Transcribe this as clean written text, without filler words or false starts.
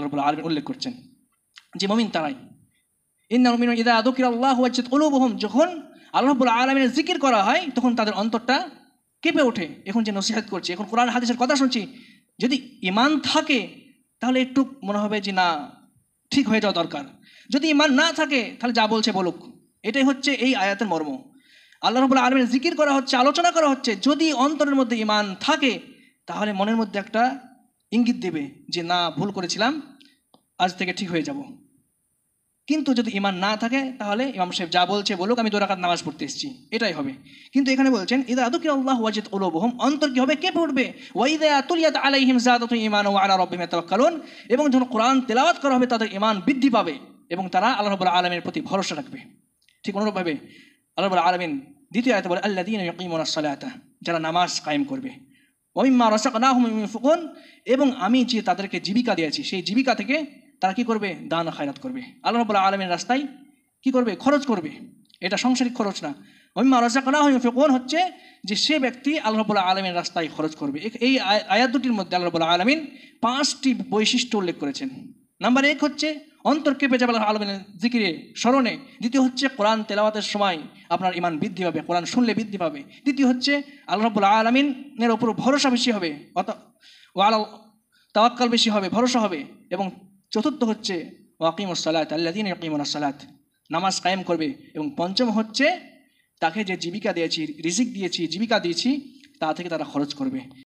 আল্লাহ রাব্বুল আলামিন উল্লেখ করছেন যে মুমিন তারাই। ইন্নাল মুমিনুনা ইযা যুকিরাল্লাহু ওয়াজিলাত কুলুবুহুম, যখন আল্লাহ রাব্বুল আলামিনের জিকির করা হয় তখন তাদের অন্তরটা কেঁপে ওঠে। এখন যে নসিহত করছি, এখন কোরআন হাদিসের কথা শুনছি, যদি ঈমান থাকে তাহলে একটু মনে হবে যে না, ঠিক হয়ে যাওয়া দরকার। যদি ঈমান না থাকে তাহলে যা বলছে বলুক। এটাই হচ্ছে এই আয়াতের মর্ম। আল্লাহ রাব্বুল আলামিনের জিকির করা হচ্ছে, আলোচনা করা হচ্ছে, যদি অন্তরের মধ্যে ঈমান থাকে তাহলে মনের মধ্যে একটা ইঙ্গিত দেবে যে না, ভুল করেছিলাম, আজ থেকে ঠিক হয়ে যাব। কিন্তু যদি ঈমান না থাকে তাহলে ইমাম সাহেব যা বলছে বলুক, আমি 2 রাকাত নামাজ পড়তে এসেছি, এটাই হবে। কিন্তু এখানে বলছেন ইযা যুকিরাল্লাহু ওয়াজিলাত কুলুবুহুম, অন্তর কি হবে? কেঁপে উঠবে। ওয়া ইযা তুলিয়াত আলাইহিম যাদাতুহুম ঈমানা ওয়া আলা রাব্বিহিম ইয়াতাওয়াক্কালুন, এবং যখন কোরআন তেলাওয়াত করা হবে তাদের ঈমান বৃদ্ধি পাবে এবং তারা আল্লাহ রাব্বুল আলামিনের প্রতি ভরসা রাখবে। ঠিক অনুরূপভাবে আল্লাহ রাব্বুল আলামিন দ্বিতীয় আয়াতে বলে আল্লাযীনা ইয়াকিমুনাস সালাতা, যারা নামাজ কায়েম করবে, ওয়া মিম্মা রাযাকনাহুম ইউনফিকুন, এবং আমি যে তাদেরকে জীবিকা দিয়েছি সেই জীবিকা থেকে তারা কি করবে? দান খায়রাত করবে, আল্লাহ রাব্বুল আলামিনের রাস্তায় কি করবে? খরচ করবে। এটা সাংসারিক খরচ না। ওয়া মিম্মা রাযাকনাহুম ইউনফিকুন হচ্ছে যে সে ব্যক্তি আল্লাহ রাব্বুল আলামিনের রাস্তায় খরচ করবে। এই আয়াত দুটির মধ্যে আল্লাহ রাব্বুল আলামিন 5টি বৈশিষ্ট্য উল্লেখ করেছেন। নাম্বার 1 হচ্ছে অন্তর কেঁপে যাবে আল্লাহ আলামিনের জিকিরে, স্মরণে। দ্বিতীয় হচ্ছে কোরআন তেলাওয়াতের সময় আপনার ঈমান বৃদ্ধি পাবে, কোরআন শুনলে বৃদ্ধি পাবে। তৃতীয় হচ্ছে আল্লাহ রাব্বুল আলামিনের উপর ভরসা বেশি হবে, ওয়া আলা তাওয়াক্কাল বেশি হবে, ভরসা হবে। এবং চতুর্থ হচ্ছে ওয়াকিমুস সালাত আল্লাযীনা ইয়াকিমুনাস সালাত, নামাজ কায়েম করবে। এবং পঞ্চম হচ্ছে তাকে যে জীবিকা দিয়েছি, রিজিক দিয়েছি, জীবিকা দিয়েছি, তা থেকে তারা খরচ করবে।